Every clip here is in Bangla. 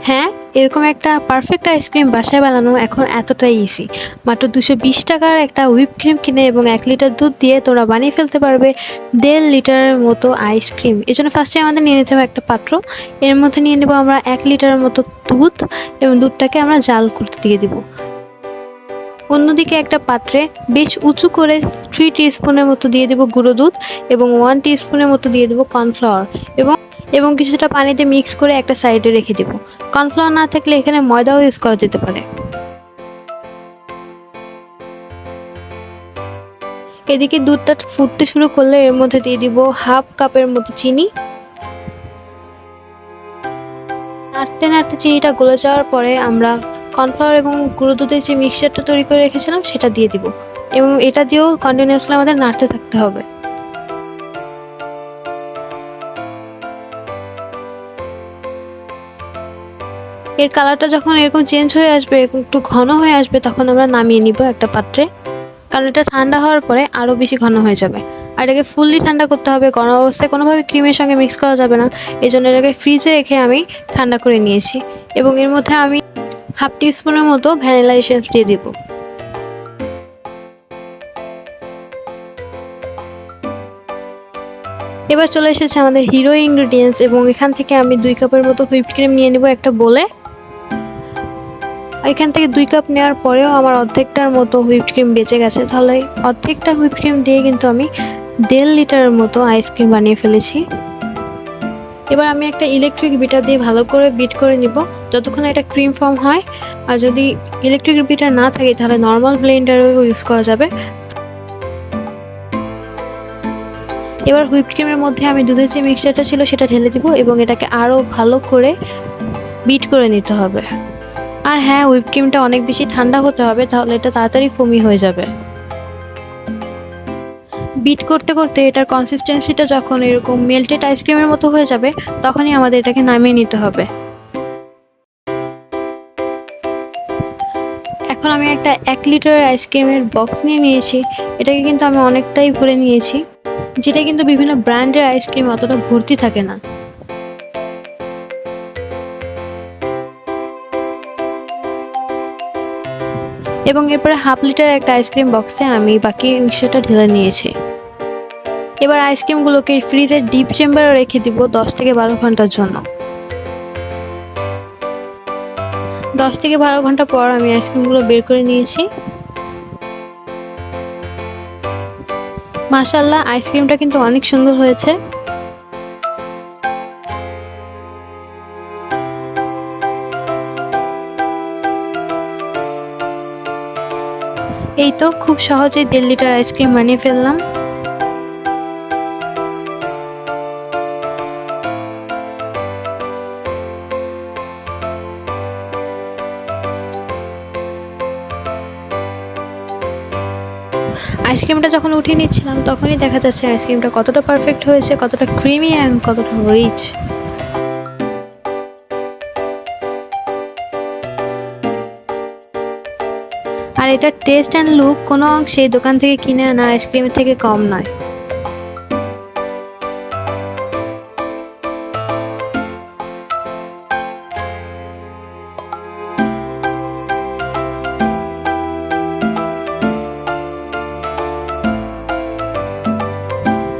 হ্যাঁ, এরকম একটা পারফেক্ট আইসক্রিম বাসায় বানানো এখন এতটাই ইজি। মাত্র ২২০ টাকার একটা হুইপ ক্রিম কিনে এবং ১ লিটার দুধ দিয়ে তোমরা বানিয়ে ফেলতে পারবে ১.৫ লিটারের মতো আইসক্রিম। এজন্য ফার্স্টে আমাদের নিয়ে নিতে হবে একটা পাত্র। এর মধ্যে নিয়ে নেব আমরা ১ লিটারের মতো দুধ এবং দুধটাকে আমরা জাল করতে দিয়ে দিব। অন্যদিকে একটা পাত্রে বেশ উঁচু করে 3 টিস্পুনের মতো দিয়ে দেব গুঁড়ো দুধ এবং 1 টিস্পুনের মতো দিয়ে দেব কর্নফ্লাওয়ার এবং কিছুটা পানিতে মিক্স করে একটা সাইডে রেখে দেব। কর্নফ্লাওয়ার না থাকলে এখানে ময়দাও ইউজ করা যেতে পারে। এদিকে দুধটা ফুটতে শুরু করলে এর মধ্যে দিয়ে দিব হাফ কাপের মতো চিনি। নাড়তে নাড়তে চিনিটা গলে যাওয়ার পরে আমরা কর্নফ্লাওয়ার এবং গুঁড়ো দুধের যে মিক্সচারটা তৈরি করে রেখেছিলাম সেটা দিয়ে দিব এবং এটা দিয়েও কন্টিনিউয়াসলি আমাদের নাড়তে থাকতে হবে। এর কালারটা যখন এরকম চেঞ্জ হয়ে আসবে, একটু ঘন হয়ে আসবে, তখন আমরা নামিয়ে নিব একটা পাত্রে, কারণ এটা ঠান্ডা হওয়ার পরে আরও বেশি ঘন হয়ে যাবে। আর এটাকে ফুললি ঠান্ডা করতে হবে, গরম অবস্থায় কোনোভাবে ক্রিমের সঙ্গে মিক্স করা যাবে না। এই জন্য এটাকে ফ্রিজে রেখে আমি ঠান্ডা করে নিয়েছি এবং এর মধ্যে আমি হাফ টিস্পুনের মতো ভ্যানিলা এসেন্স দিয়ে দিব। এবার চলে এসেছে আমাদের হিরো ইনগ্রেডিয়েন্টস এবং এখান থেকে আমি 2 কাপের মতো হুইপড ক্রিম নিয়ে নেব একটা বোলে। এখান থেকে 2 কাপ নেওয়ার পরেও আমার অর্ধেকটার মতো হুইপড ক্রিম বেঁচে গেছে, তাহলে অর্ধেকটা হুইপড ক্রিম দিয়ে কিন্তু আমি 1.5 লিটারের মতো আইসক্রিম বানিয়ে ফেলেছি। এবার আমি একটা ইলেকট্রিক বিটার দিয়ে ভালো করে বিট করে নিব যতক্ষণ এটা ক্রিম ফর্ম হয়। আর যদি ইলেকট্রিক বিটার না থাকে তাহলে নর্মাল ব্লেন্ডারও ইউজ করা যাবে। এবার হুইপড ক্রিমের মধ্যে আমি দুধের যে মিক্সচারটা ছিল সেটা ঢেলে দিব এবং এটাকে আরও ভালো করে বিট করে নিতে হবে। আর হ্যাঁ, হুইপ ক্রিমটা অনেক বেশি ঠান্ডা হতে হবে, তাহলে এটা তাড়াতাড়ি ফোমি হয়ে যাবে। বিট করতে করতে এটার কনসিস্টেন্সিটা যখন এরকম মেল্টেড আইসক্রিমের মতো হয়ে যাবে, তখনই আমাদের এটাকে নামিয়ে নিতে হবে। এখন আমি একটা 1 লিটারের আইসক্রিমের বক্স নিয়ে নিয়েছি। এটাকে কিন্তু আমি অনেকটাই ভরে নিয়েছি, যেটা কিন্তু বিভিন্ন ব্র্যান্ডের আইসক্রিম অতটা ভর্তি থাকে না। এবং এরপরে হাফ লিটার একটা আইসক্রিম বক্সে আমি বাকি মিক্সচারটা ঢেলে নিয়েছি। এবার আইসক্রিমগুলোকে ফ্রিজের ডিপ চেম্বারে রেখে দিব 10 থেকে 12 ঘন্টার জন্য। 10 থেকে 12 ঘন্টা পর আমি আইসক্রিমগুলো বের করে নিয়েছি। মাশাআল্লাহ, আইসক্রিমটা কিন্তু অনেক সুন্দর হয়েছে। এই তো খুব সহজেই 1.5 লিটার আইসক্রিম বানিয়ে ফেললাম। আইসক্রিমটা যখন উঠিয়ে নিচ্ছিলাম তখনই দেখা যাচ্ছে আইসক্রিমটা কতটা পারফেক্ট হয়েছে, কতটা ক্রিমি অ্যান্ড কতটা রিচ। আর এটার টেস্ট অ্যান্ড লুক কোনো অংশেই দোকান থেকে কিনে আনা আইসক্রিমের থেকে কম নয়।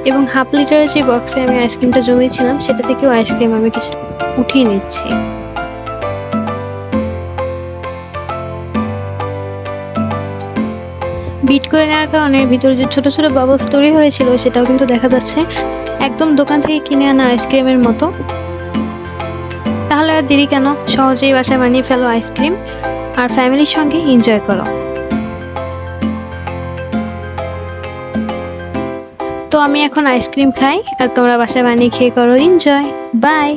এবং হাফ লিটারের যে বক্সে আমি আইসক্রিমটা জমিয়েছিলাম সেটা থেকেও আইসক্রিম আমি কিছু উঠিয়ে নিচ্ছি। বিট করে নেওয়ার কারণে ভিতরে যে ছোট ছোট বাবলস তৈরি হয়েছিল সেটাও কিন্তু দেখা যাচ্ছে একদম দোকান থেকে কিনে আনা আইসক্রিমের মতো। তাহলে আর দেরি কেন, সহজেই বাসায় বানিয়ে ফেলো আইসক্রিম আর ফ্যামিলির সঙ্গে এনজয় করো। তো আমি এখন আইসক্রিম খাই আর তোমরা বাসায় বানিয়ে খেয়ে করো এনজয়। বাই।